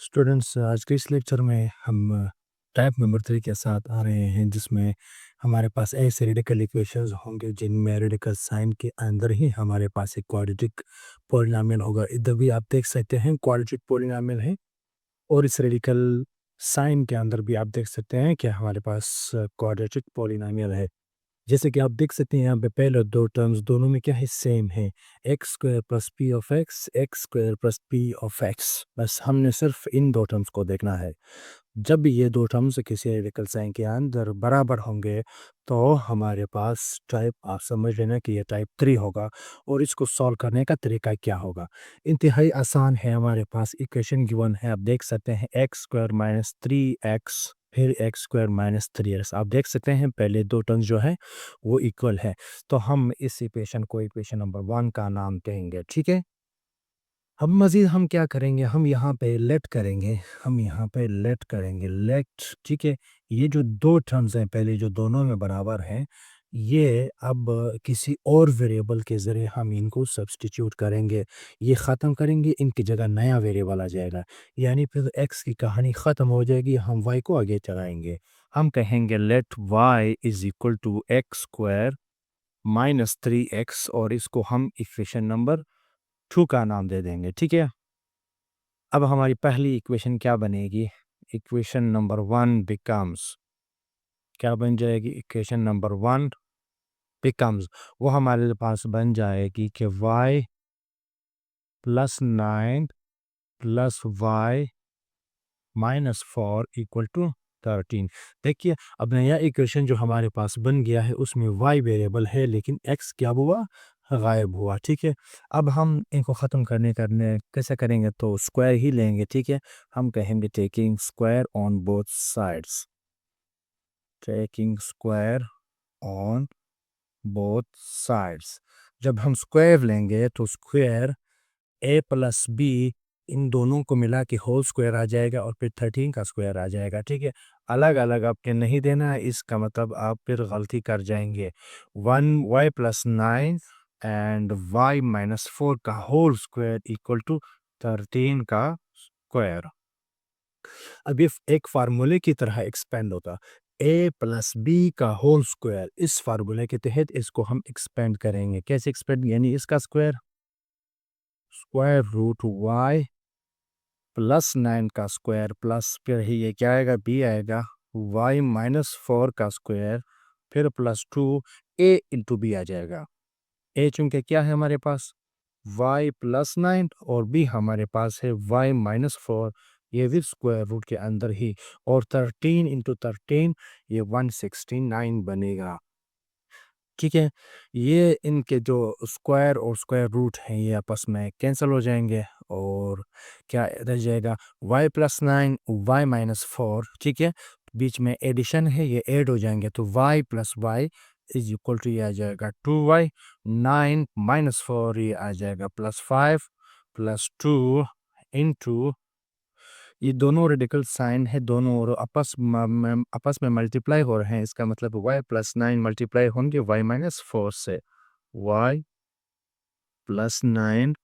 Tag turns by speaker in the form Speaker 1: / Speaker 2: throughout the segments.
Speaker 1: Students, आज के इस लेक्चर में हम टाइप नंबर 3 के साथ आ रहे हैं, जिसमें हमारे पास ऐसे रेडिकल इक्वेशंस होंगे जिनमें रेडिकल साइन के अंदर ही हमारे पास एक क्वाड्रेटिक पॉलिनॉमियल होगा। इधर भी आप देख सकते हैं क्वाड्रेटिक पॉलिनॉमियल है, और इस रेडिकल साइन के अंदर भी आप देख सकते हैं कि हमारे पास क्वाड्रेटिक पॉलिनॉमियल है। जैसे कि आप देख सकते हैं यहाँ पे पहले दो टर्म्स दोनों में क्या है, सेम है। X square plus P of x square plus P of x. बस हमने सिर्फ इन दो टर्म्स को देखना है। जब भी ये दो टर्म्स किसी रेडिकल साइन के अंदर बराबर होंगे तो हमारे पास टाइप, आप समझ लेना कि ये टाइप 3 होगा। और इसको सॉल्व करने का तरीका क्या होगा, इंतहाई आसान है। हमारे पास इक्वेशन गिवन है, आप देख सकते हैं एक्स स्क्वायर माइनस 3x फिर एक्स स्क्वायर माइनस 3x। आप देख सकते हैं पहले दो टर्म्स जो है वो इक्वल है, तो हम इस इक्वेशन को इक्वेशन नंबर 1 का नाम देंगे। ठीक है, हम क्या करेंगे, हम यहाँ पे लेट करेंगे, लेट। ठीक है, ये जो दो टर्म्स हैं पहले जो दोनों में बराबर हैं, ये अब किसी और वेरिएबल के ज़रिए हम इनको सब्स्टिट्यूट करेंगे। ये ख़त्म करेंगे, इनकी जगह नया वेरिएबल आ जाएगा, यानी फिर एक्स की कहानी ख़त्म हो जाएगी, हम वाई को आगे चलाएंगे। हम कहेंगे let y is equal to x square minus 3x, और इसको हम इक्वेशन नंबर 2 का नाम दे देंगे। ठीक है, अब हमारी पहली इक्वेशन क्या बनेगी, इक्वेशन नंबर 1 बिकम्स, क्या बन जाएगी, इक्वेशन नंबर 1 बिकम्स, वो हमारे पास बन जाएगी कि y plus 9 plus y minus 4 equal to 13। देखिए, अब नया इक्वेशन जो हमारे पास बन गया है उसमें y वेरिएबल है लेकिन x क्या हुआ, गायब हुआ। ठीक है, अब हम इनको ख़त्म करने कैसे करेंगे, तो स्क्वायर ही लेंगे। ठीक है, हम कहेंगे taking square on both sides, taking square on both sides. जब हम स्क्वायर लेंगे तो स्क्वायर ए प्लस बी, इन दोनों को मिला के होल स्क्वायर आ जाएगा और फिर 13 का स्क्वायर आ जाएगा। ठीक है, अलग अलग आपके नहीं देना है, इसका मतलब आप फिर गलती कर जाएंगे। 1y plus 9 and y minus 4 का होल स्क्वायर इक्वल टू 13 का स्क्वायर। अब ये एक फार्मूले की तरह एक्सपेंड होता, ए प्लस बी का होल स्क्वायर, इस फार्मूले के तहत इसको हम एक्सपेंड करेंगे। कैसे एक्सपेंड, यानी इसका square, square root y plus 9 का स्क्वायर प्लस फिर ही ये क्या आएगा, बी आएगा, वाई माइनस 4 का स्क्वायर फिर प्लस 2 ए इंटू बी आ जाएगा। ए चूंकि क्या है हमारे पास y प्लस 9 और b हमारे पास है y माइनस 4, ये भी स्क्वायर रूट के अंदर ही, और 13 इंटू 13 ये 169 बनेगा। ठीक है, ये इनके जो स्क्वायर और स्क्वायर रूट हैं ये आपस में कैंसिल हो जाएंगे, और क्या रह जाएगा, y प्लस 9 y माइनस 4। ठीक है, बीच में एडिशन है, ये ऐड हो जाएंगे, तो y plus y is equal to ये आ जाएगा 2y, 9 माइनस 4 ये आ जाएगा प्लस 5 प्लस 2 इंटू, ये दोनों रेडिकल साइन है, दोनों और आपस में मल्टीप्लाई हो रहे हैं, इसका मतलब y प्लस 9 मल्टीप्लाई होंगे y माइनस 4 से, y plus 9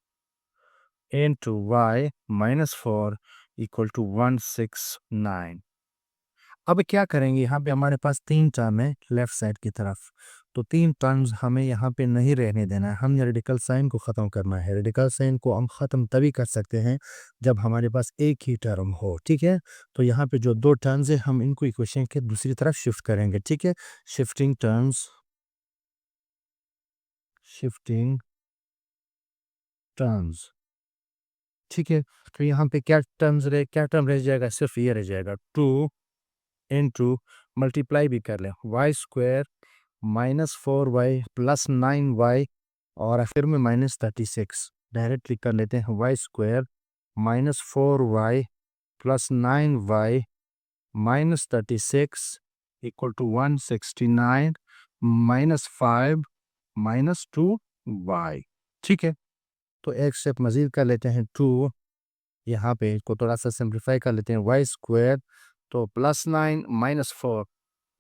Speaker 1: into y minus 4 equal to 169। अब क्या करेंगे, यहाँ पे हमारे पास तीन टर्म है लेफ्ट साइड की तरफ, तो तीन टर्म्स हमें यहाँ पे नहीं रहने देना है, हम रेडिकल साइन को ख़त्म करना है। रेडिकल साइन को हम ख़त्म तभी कर सकते हैं जब हमारे पास एक ही टर्म हो। ठीक है, तो यहाँ पे जो दो टर्म्स है हम इनको इक्वेशन के दूसरी तरफ शिफ्ट करेंगे। ठीक है, शिफ्टिंग टर्म्स, शिफ्टिंग टर्म्स। ठीक है, तो यहाँ पे क्या टर्म रह जाएगा, सिर्फ ये रह जाएगा 2 इंटू, मल्टीप्लाई भी कर लें, Y square minus 4y plus 9y, और आखिर में माइनस 36, डायरेक्टली कर लेते हैं, y square minus 4y plus 9y minus 36 equal to 169 minus 5 minus 2y। ठीक है, तो एक स्टेप मजीद कर लेते हैं, 2, यहाँ पे इसको थोड़ा सा सिंप्लीफाई कर लेते हैं, वाई स्क्वायर तो प्लस 9 माइनस 4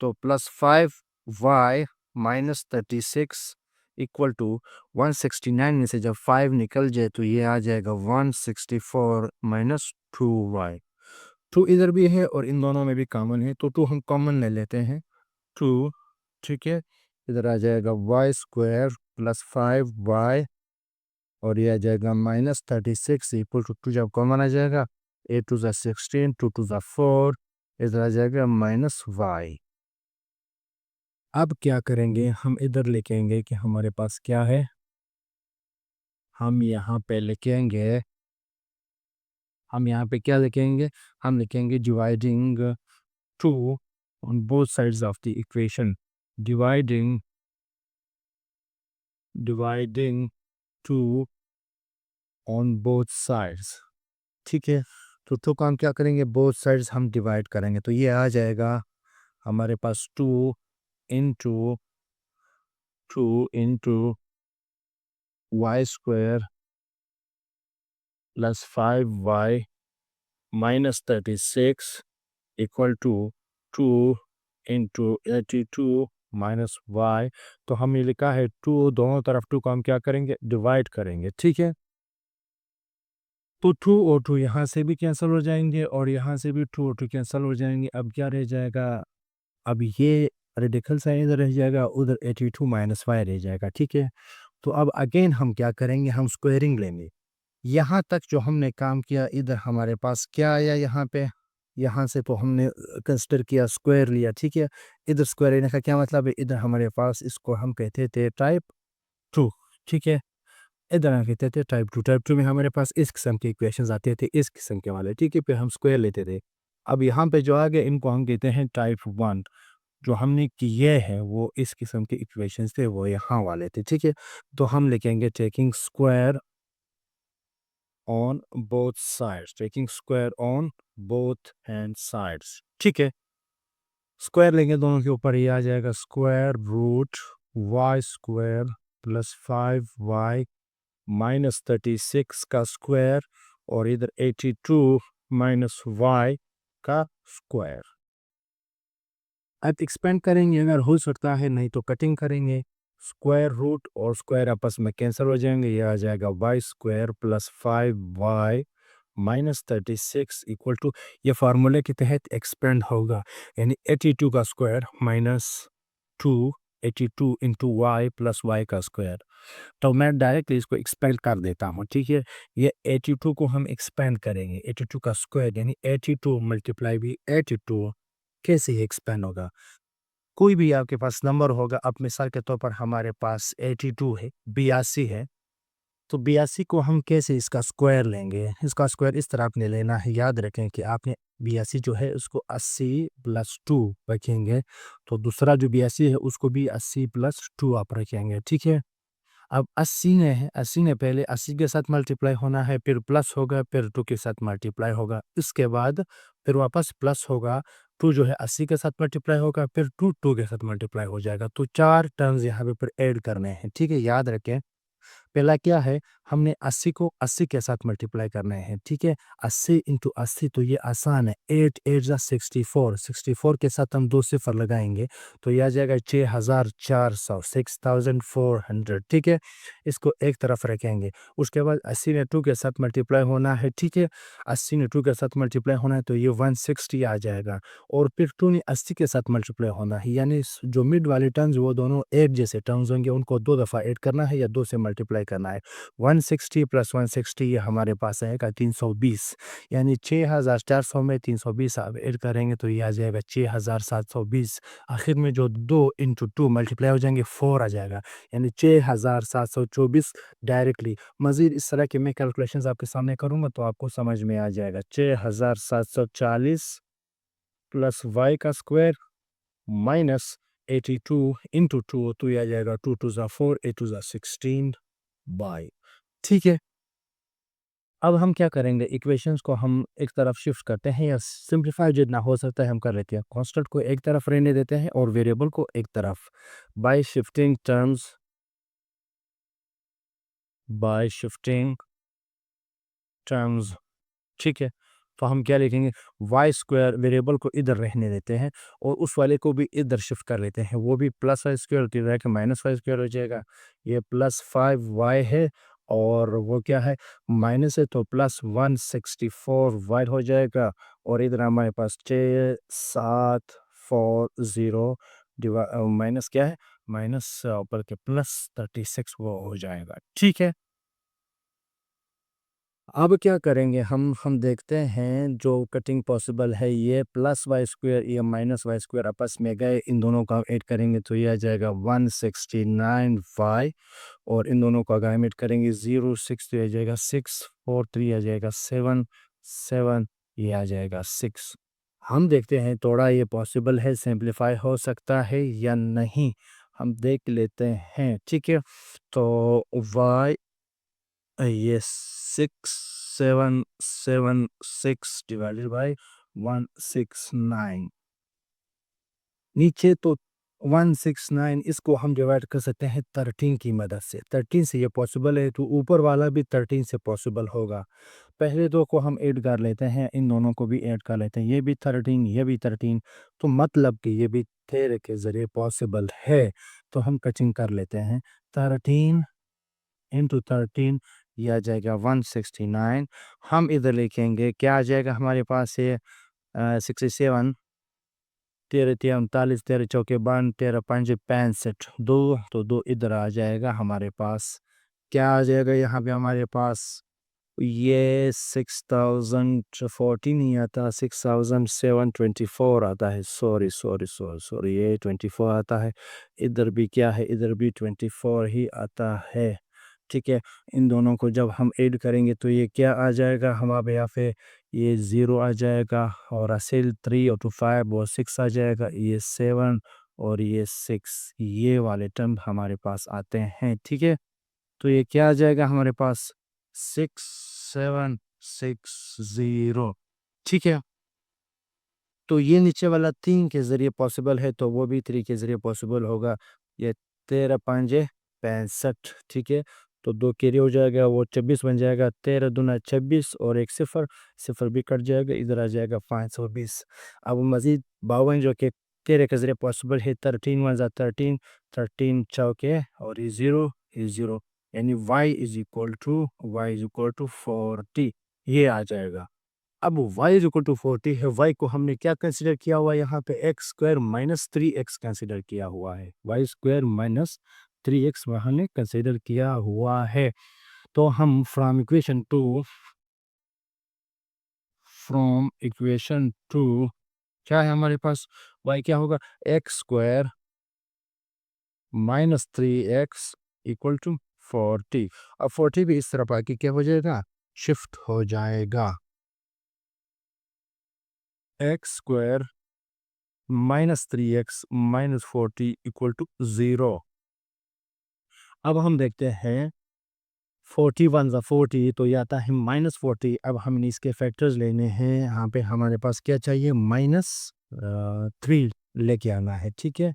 Speaker 1: तो plus 5y minus 36 equal to 169 में से जब 5 निकल जाए तो ये आ जाएगा 164 माइनस 2y। 2 इधर भी है और इन दोनों में भी कॉमन है, तो 2 हम कॉमन ले लेते हैं, 2, ठीक है। इधर आ जाएगा वाई स्क्वायर प्लस 5y और ये आ जाएगा -36 इक्वल टू 2 जब कॉमन आ जाएगा, 8 टू ज़ा 16, 2 टू ज़ा 4, इधर आ जाएगा -y। अब क्या करेंगे, हम इधर लिखेंगे कि हमारे पास क्या है, हम यहाँ पे लिखेंगे, हम यहाँ पे क्या लिखेंगे, हम लिखेंगे dividing 2 on both sides of the equation, dividing 2 on both sides, ठीक है। तो 2 का हम क्या करेंगे, बोथ साइड्स हम डिवाइड करेंगे, तो ये आ जाएगा हमारे पास 2 into 2 into y square plus 5y minus 36 equal to 2 into 82 minus y। तो हमने लिखा है 2, दोनों तरफ 2 को हम क्या करेंगे, डिवाइड करेंगे, ठीक है। तो 2 और 2 यहाँ से भी कैंसिल हो जाएंगे और यहाँ से भी 2 और 2 कैंसिल हो जाएंगे। अब क्या रह जाएगा, अब ये रेडिकल साइन इधर रह जाएगा, उधर 82 माइनस y रह जाएगा, ठीक है। तो अब अगेन हम क्या करेंगे, हम स्क्वायरिंग लेंगे। यहाँ तक जो हमने काम किया, इधर हमारे पास क्या आया, यहाँ पे, यहाँ से तो हमने कंसिडर किया स्क्वायर लिया, ठीक है। इधर स्क्वायर लेने का क्या मतलब है, इधर हमारे पास इसको हम कहते थे टाइप 2, ठीक है। इधर हम कहते थे टाइप 2 में हमारे पास इस किस्म के इक्वेशंस आते थे, इस किस्म के वाले, ठीक है। फिर हम स्क्वायर लेते थे। अब यहाँ पे जो आ गए, इनको हम कहते हैं टाइप 1। जो हमने किए हैं वो इस किस्म के इक्वेशंस थे, वो यहाँ वाले थे, ठीक है। तो हम लिखेंगे taking square on both sides, taking square on both hand sides, ठीक है। स्क्वायर लेंगे दोनों के ऊपर, ये आ जाएगा square root y square plus 5y minus 36 का स्क्वायर और इधर 82 माइनस y का स्क्वायर। अब एक्सपेंड करेंगे, अगर हो सकता है, नहीं तो कटिंग करेंगे। स्क्वायर रूट और स्क्वायर आपस में कैंसिल हो जाएंगे, ये आ जाएगा y square plus 5y minus 36 equal to, ये फार्मूले के तहत एक्सपेंड होगा, यानी 82 का square minus 2, 82 into y plus y का स्क्वायर। तो मैं डायरेक्टली इसको एक्सपेंड कर देता हूँ, ठीक है। ये 82 को हम एक्सपेंड करेंगे, 82 का स्क्वायर यानी 82 मल्टीप्लाई भी 82, कैसे ही एक्सपेंड होगा। कोई भी आपके पास नंबर होगा, अब मिसाल के तौर पर हमारे पास 82 है, 82 है, तो 82 को हम कैसे इसका स्क्वायर लेंगे, इसका स्क्वायर इस तरह आपने लेना है, याद रखें कि आपने 82 जो है उसको 80 प्लस 2 रखेंगे, तो दूसरा जो 82 है उसको भी 80 प्लस 2 आप रखेंगे, ठीक है। अब 80 ने है, 80 ने पहले 80 के साथ मल्टीप्लाई होना है, फिर प्लस होगा, फिर 2 के साथ मल्टीप्लाई होगा, इसके बाद फिर वापस प्लस होगा, 2 जो है 80 के साथ मल्टीप्लाई होगा, फिर 2 के साथ मल्टीप्लाई हो जाएगा। तो 4 टर्म्स यहाँ पे फिर ऐड करने हैं, ठीक है, याद रखें। पहला क्या है, हमने 80 को 80 के साथ मल्टीप्लाई करना है, ठीक है। 80 इंटू 80, तो ये आसान है, 8 8 जा 64, 64 के साथ हम 2 सिफर लगाएंगे, तो यह आ जाएगा 6400, 6400, ठीक है। इसको एक तरफ रखेंगे। उसके बाद 80 ने 2 के साथ मल्टीप्लाई होना है, ठीक है। 80 ने 2 के साथ मल्टीप्लाई होना है, तो ये 160 आ जाएगा, और फिर 2 ने 80 के साथ मल्टीप्लाई होना है, यानी जो मिड वाले टर्म्स वो दोनों एक जैसे टर्म्स होंगे, उनको 2 दफ़ा ऐड करना है या 2 से मल्टीप्लाई करना है। 160 प्लस 160 ये हमारे पास आएगा 320, यानी 6400 में 320 आप ऐड करेंगे तो ये आ जाएगा 6720। आखिर में जो 2 इंटू 2 मल्टीप्लाई हो जाएंगे, 4 आ जाएगा, यानी 6724 डायरेक्टली। मज़ीद इस तरह के मैं कैलकुलेशंस आपके सामने करूँगा तो आपको समझ में आ जाएगा। 6740 प्लस वाई का स्क्वायर माइनस 82 इंटू 2, तो ये आ जाएगा 2 टू ज़ा 4, 8 टू ज़ा 16 बाई, ठीक है। अब हम क्या करेंगे, इक्वेशंस को हम एक तरफ शिफ्ट करते हैं या सिंप्लीफाई जितना हो सकता है हम कर लेते हैं। कांस्टेंट को एक तरफ रहने देते हैं और वेरिएबल को एक तरफ, bye shifting terms, bye shifting terms, ठीक है। तो हम क्या लिखेंगे, वाई स्क्वायर वेरिएबल को इधर रहने देते हैं और उस वाले को भी इधर शिफ्ट कर लेते हैं, वो भी प्लस वाई स्क्वायर होती है कि माइनस वाई स्क्वायर हो जाएगा। ये प्लस 5y है और वो क्या है, माइनस है तो प्लस 164 वाई हो जाएगा। और इधर हमारे पास 6740 माइनस क्या है, माइनस ऊपर के प्लस 36 वो हो जाएगा। ठीक है, अब क्या करेंगे हम देखते हैं जो कटिंग पॉसिबल है, ये प्लस वाई स्क्वायर या माइनस वाई स्क्वायर आपस में गए, इन दोनों का ऐड करेंगे तो ये आ जाएगा 169 वाई। और इन दोनों को अगर हम ऐड करेंगे 06 तो ये आ जाएगा 643, आ जाएगा 7 ये आ जाएगा 6। हम देखते हैं थोड़ा ये पॉसिबल है, सिंप्लीफाई हो सकता है या नहीं, हम देख लेते हैं। ठीक है, तो वाई ये 6776 डिवाइडेड बाय 169, नीचे तो 169, इसको हम डिवाइड कर सकते हैं 13 की मदद से। 13 से ये पॉसिबल है तो ऊपर वाला भी 13 से पॉसिबल होगा। पहले दो को हम ऐड कर लेते हैं, इन दोनों को भी ऐड कर लेते हैं, ये भी 13 ये भी 13, तो मतलब कि ये भी थेरे के ज़रिए पॉसिबल है। तो हम कटिंग कर लेते हैं, 13 इंटू 13 ये आ जाएगा 169। हम इधर लिखेंगे क्या आ जाएगा हमारे पास, ये 67, 13 39, 13 4 52, 13 5 65, दो तो दो इधर आ जाएगा हमारे पास। क्या आ जाएगा यहाँ पे हमारे पास, ये 6014 नहीं आता, 6724 आता है। सॉरी सॉरी सॉरी सॉरी, ये 24 आता है। इधर भी क्या है, इधर भी 24 ही आता है। ठीक है, इन दोनों को जब हम ऐड करेंगे तो ये क्या आ जाएगा हमारे यहाँ पे, ये 0 आ जाएगा, और असल 3 और 5 और 6 आ जाएगा, ये 7 और ये 6, ये वाले टर्म हमारे पास आते हैं। ठीक है, तो ये क्या आ जाएगा हमारे पास, 6760। ठीक है, तो ये नीचे वाला 3 के ज़रिए पॉसिबल है तो वो भी 3 के ज़रिए पॉसिबल होगा। ये 13 5 65, ठीक है, तो 2 कैरी हो जाएगा, वो 24 बन जाएगा, 13 दूना 26 और एक सिफर, सिफर भी कट जाएगा, इधर आ जाएगा 520। अब मज़ीद 52 जो कि 13 के ज़रिए पॉसिबल है, 13 1 ज़ा 13, 13 चौके और ये 0 ये 0, यानी y इज़ इक्वल टू 40, ये आ जाएगा। अब y इज़ इक्वल टू 40 है, y को हमने क्या कंसीडर किया हुआ है यहाँ पे, x square minus 3x consider किया हुआ है, वाई स्क्वायर माइनस 3x वहाँ ने कंसीडर किया हुआ है। तो हम फ्रॉम इक्वेशन टू क्या है हमारे पास, y क्या होगा, x square minus 3x equal to 40। अब 40 भी इस तरफ आके क्या हो जाएगा, शिफ्ट हो जाएगा, x square -3x -40 equal to 0। अब हम देखते हैं 41 ज़ा 40 तो ये आता है -40। अब हमने इसके फैक्टर्स लेने हैं, यहाँ पे हमारे पास क्या चाहिए, -3 लेके आना है। ठीक है,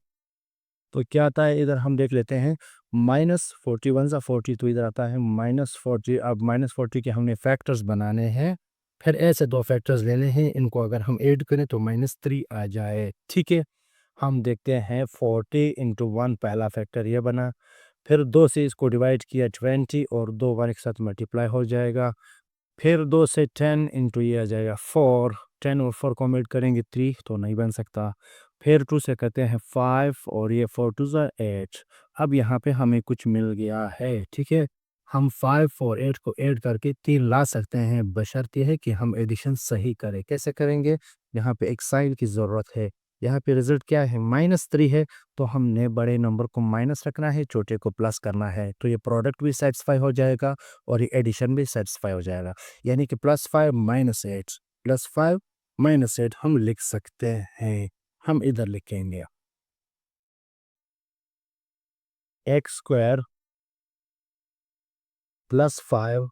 Speaker 1: तो क्या आता है इधर हम देख लेते हैं, -41 ज़ा 40 तो इधर आता है -40। अब -40 के हमने फैक्टर्स बनाने हैं, फिर ऐसे दो फैक्टर्स लेने हैं, इनको अगर हम ऐड करें तो -3 आ जाए। ठीक है, हम देखते हैं 40 इंटू 1 पहला फैक्टर ये बना, फिर 2 से इसको डिवाइड किया 20 और 2 बार एक साथ मल्टीप्लाई हो जाएगा, फिर 2 से 10 इंटू ये आ जाएगा 4, 10 और 4 को ऐड करेंगे 3 तो नहीं बन सकता, फिर 2 से करते हैं 5 और ये 4 2 ज़ा 8। अब यहाँ पे हमें कुछ मिल गया है। ठीक है, हम 5 और 8 को ऐड करके 3 ला सकते हैं, बशर्ते है कि हम एडिशन सही करें। कैसे करेंगे, यहाँ पे एक साइन की ज़रूरत है, यहाँ पे रिजल्ट क्या है, -3 है, तो हमने बड़े नंबर को माइनस रखना है, छोटे को प्लस करना है, तो ये प्रोडक्ट भी सेटिस्फाई हो जाएगा और ये एडिशन भी सेटिस्फाई हो जाएगा। यानी कि +5 -8 +5 -8 हम लिख सकते हैं। हम इधर लिखेंगे x square +5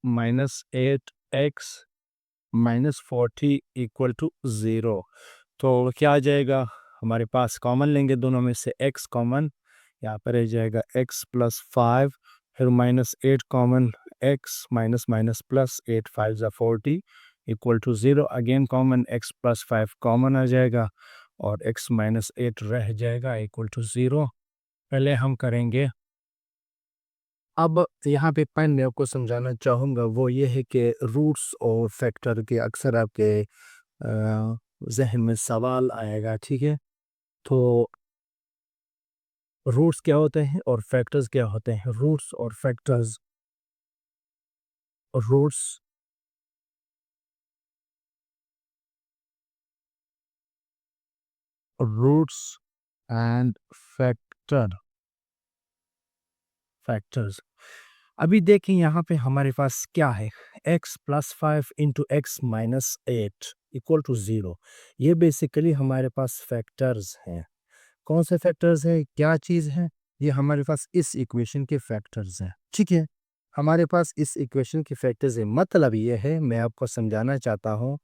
Speaker 1: -8x -40 equal to 0। तो क्या आ जाएगा हमारे पास, कॉमन लेंगे दोनों में से x कॉमन, यहाँ पर रह जाएगा x +5, फिर -8 common, x minus minus plus 8 5 ज़ा 40 equal to 0, again common x +5 common आ जाएगा और x -8 रह जाएगा इक्वल टू 0। पहले हम करेंगे अब यहाँ पे पॉइंट मैं आपको समझाना चाहूँगा वो ये है कि रूट्स और फैक्टर के अक्सर आपके ज़हन में सवाल आएगा, ठीक है? तो रूट्स क्या होते हैं और फैक्टर्स क्या होते हैं? Roots roots and factor factors. अभी देखें यहाँ पे हमारे पास क्या है, x plus 5 into x minus 8 equal to 0। ये बेसिकली हमारे पास फैक्टर्स हैं। कौन से फैक्टर्स हैं, क्या चीज़ है? ये हमारे पास इस इक्वेशन के फैक्टर्स हैं, ठीक है? हमारे पास इस इक्वेशन के फैक्टर्स हैं, मतलब ये है, मैं आपको समझाना चाहता हूँ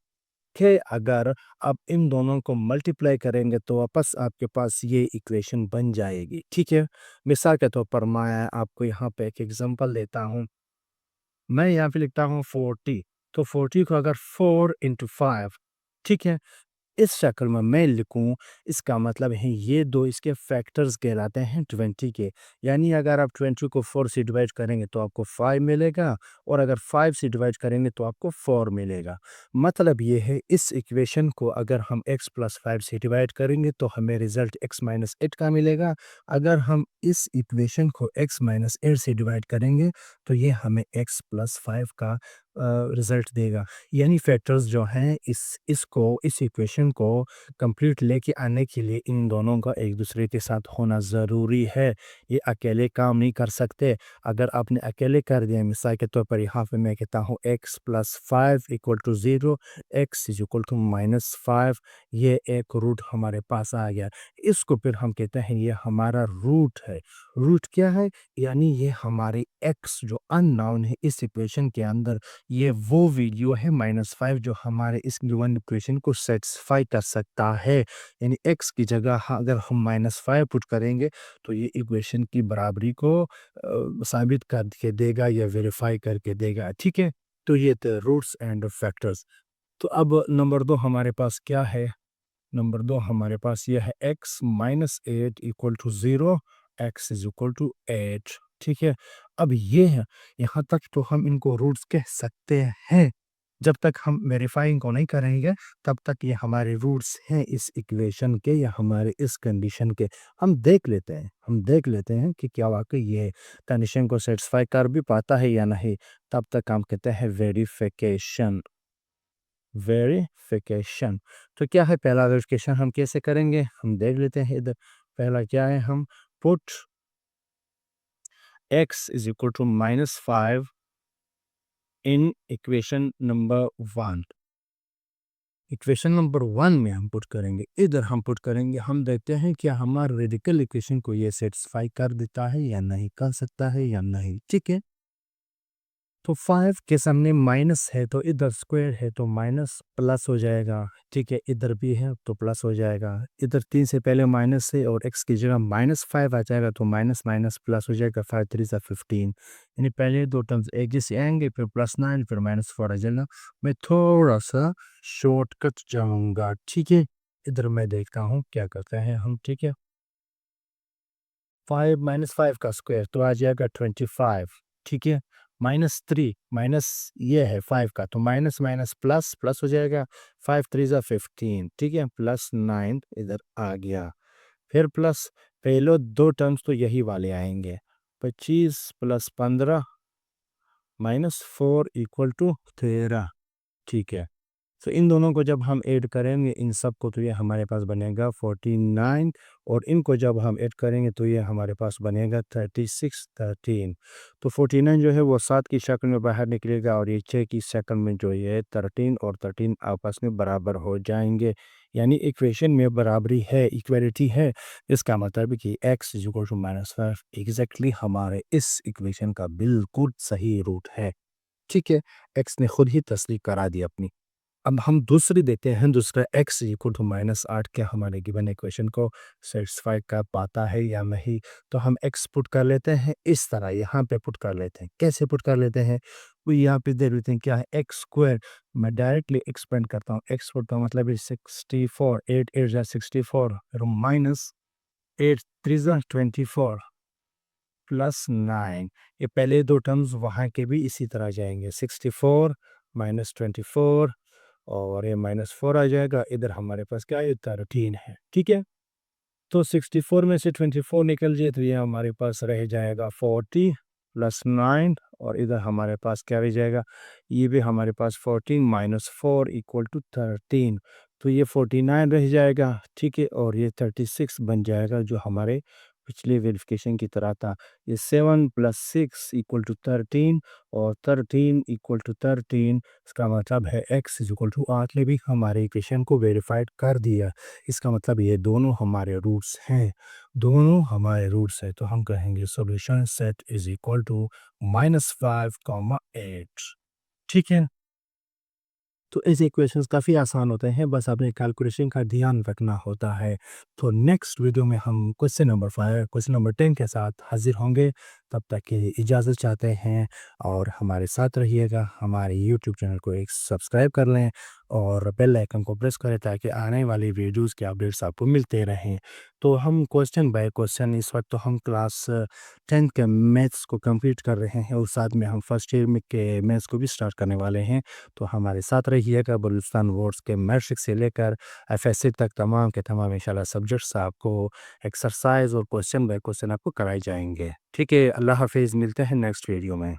Speaker 1: कि अगर आप इन दोनों को मल्टीप्लाई करेंगे तो वापस आपके पास ये इक्वेशन बन जाएगी, ठीक है? मिसाल के तौर पर मैं आपको यहाँ पे एक एग्जांपल देता हूँ। मैं यहाँ पे लिखता हूँ 40, तो 40 को अगर 4 इंटू 5, ठीक है, इस शक्ल में मैं लिखूँ, इसका मतलब है ये दो इसके फैक्टर्स कहलाते हैं 20 के। यानी अगर आप 20 को 4 से डिवाइड करेंगे तो आपको 5 मिलेगा, और अगर 5 से डिवाइड करेंगे तो आपको 4 मिलेगा। मतलब ये है, इस इक्वेशन को अगर हम x प्लस 5 से डिवाइड करेंगे तो हमें रिजल्ट x माइनस 8 का मिलेगा। अगर हम इस इक्वेशन को x माइनस 8 से डिवाइड करेंगे तो ये हमें x प्लस 5 का रिजल्ट देगा। यानी फैक्टर्स जो हैं इस इक्वेशन को कंप्लीट लेके आने के लिए इन दोनों का एक दूसरे के साथ होना ज़रूरी है। ये अकेले काम नहीं कर सकते। अगर आपने अकेले कर दिया, मिसाल के तौर पर यहाँ पे मैं कहता हूँ x plus 5 equal to 0, x is equal to minus 5, ये एक रूट हमारे पास आ गया। इसको फिर हम कहते हैं ये हमारा रूट है। रूट क्या है? यानी ये हमारे x जो अननोन है इस इक्वेशन के अंदर, ये वो वैल्यू है -5 जो हमारे इस गिवन इक्वेशन को सैटिस्फाई कर सकता है। यानी x की जगह अगर हम -5 पुट करेंगे तो ये इक्वेशन की बराबरी को साबित करके देगा या वेरीफाई करके देगा, ठीक है? तो ये थे रूट्स एंड फैक्टर्स। तो अब नंबर 2 हमारे पास क्या है? नंबर 2 हमारे पास ये है x minus 8 equal to 0, x is equal to 8, ठीक है? अब ये है, यहाँ तक तो हम इनको रूट्स कह सकते हैं। जब तक हम वेरीफाइंग को नहीं करेंगे तब तक ये हमारे रूट्स हैं इस इक्वेशन के या हमारे इस कंडीशन के। हम देख लेते हैं कि क्या वाकई ये कंडीशन को सेटिस्फाई कर भी पाता है या नहीं। तब तक हम कहते हैं वेरिफिकेशन। वेरिफिकेशन तो क्या है, पहला वेरिफिकेशन हम कैसे करेंगे, हम देख लेते हैं इधर। पहला क्या है, हम put x is equal to -5 in equation number 1। Equation number 1 में हम पुट करेंगे, इधर हम पुट करेंगे, हम देखते हैं क्या हमारे रेडिकल इक्वेशन को ये सेटिस्फाई कर देता है या नहीं, कर सकता है या नहीं, ठीक है? तो 5 के सामने माइनस है तो इधर स्क्वायर है तो माइनस प्लस हो जाएगा, ठीक है? इधर भी है तो प्लस हो जाएगा। इधर 3 से पहले माइनस है और x की जगह -5 आ जाएगा तो माइनस माइनस प्लस हो जाएगा, 5 3 ज़ा 15। यानी पहले दो टर्म्स एक जैसे आएंगे, फिर +9 फिर -4 आ जाएगा। मैं थोड़ा सा शॉर्टकट जाऊंगा, ठीक है? इधर मैं देखता हूँ क्या करते हैं हम, ठीक है? 5 -5 का स्क्वायर तो आ जाएगा 25, ठीक है? -3 माइनस ये है 5 का तो माइनस माइनस प्लस प्लस हो जाएगा, 5 3 ज़ा 15, ठीक है? +9 इधर आ गया। फिर प्लस पहले दो टर्म्स तो यही वाले आएंगे, 25 + 15 -4 इक्वल टू 13, ठीक है? तो इन दोनों को जब हम ऐड करेंगे इन सब को तो ये हमारे पास बनेगा 49, और इनको जब हम ऐड करेंगे तो ये हमारे पास बनेगा 36 13। तो 49 जो है वो 7 की शक्ल में बाहर निकलेगा और ये 6 की शक्ल में जो ये 13 और 13 आपस में बराबर हो जाएंगे। यानी इक्वेशन में बराबरी है, इक्वलिटी है। इसका मतलब है कि x is equal to -5 exactly हमारे इस इक्वेशन का बिल्कुल सही रूट है, ठीक है? x ने खुद ही तस्दीक करा दी अपनी। अब हम दूसरी देते हैं, दूसरा x इक्वल टू -8 क्या हमारे गिवन इक्वेशन को सेटिस्फाई कर पाता है या नहीं। तो हम x पुट कर लेते हैं, इस तरह यहाँ पे पुट कर लेते हैं। कैसे पुट कर लेते हैं, वो यहाँ पे दे देते हैं क्या है, एक्स स्क्वायर। मैं डायरेक्टली एक्सपेंड करता हूँ, एक्स पुट का मतलब है 64, 8 8 जा 64 माइनस 8 3 जा 24, प्लस 9। ये पहले दो टर्म्स वहाँ के भी इसी तरह जाएंगे, 64 माइनस 24 और ये माइनस 4 आ जाएगा। इधर हमारे पास क्या है, 13 है। ठीक है, तो 64 में से 24 निकल जाए तो ये हमारे पास रह जाएगा 40 प्लस 9 और इधर हमारे पास क्या रह जाएगा, ये भी हमारे पास 14 माइनस 4 इक्वल टू 13। तो ये 49 रह जाएगा। ठीक है, और ये 36 बन जाएगा जो हमारे पिछले वेरिफिकेशन की तरह था। ये 7 प्लस 6 इक्वल टू 13 और 13 इक्वल टू 13, इसका मतलब है x इज इक्वल टू 8 ने भी हमारे इक्वेशन को वेरीफाइड कर दिया। इसका मतलब ये दोनों हमारे रूट्स हैं, दोनों हमारे रूट्स हैं। तो हम कहेंगे solution set is equal to -5, 8। ठीक है, तो ऐसे इक्वेशंस काफ़ी आसान होते हैं, बस आपने कैलकुलेशन का ध्यान रखना होता है। तो नेक्स्ट वीडियो में हम क्वेश्चन नंबर 5, क्वेश्चन नंबर 10 के साथ हाजिर होंगे। तब तक के लिए इजाज़त चाहते हैं और हमारे साथ रहिएगा। हमारे यूट्यूब चैनल को एक सब्सक्राइब कर लें और बेल आइकन को प्रेस करें ताकि आने वाली वीडियोज़ के अपडेट्स आपको मिलते रहें। तो हम क्वेश्चन बाय क्वेश्चन इस वक्त तो हम क्लास 10 के मैथ्स को कंप्लीट कर रहे हैं और साथ में हम फर्स्ट ईयर में के मैथ्स को भी स्टार्ट करने वाले हैं। तो हमारे साथ रहिएगा। बलूचिस्तान बोर्ड्स के मैट्रिक से लेकर एफएससी तक तमाम के तमाम इंशाल्लाह सब्जेक्ट्स आपको एक्सरसाइज और क्वेश्चन बाय क्वेश्चन आपको कराए जाएंगे। ठीक है, अल्लाह हाफिज़, मिलते हैं नेक्स्ट वीडियो में।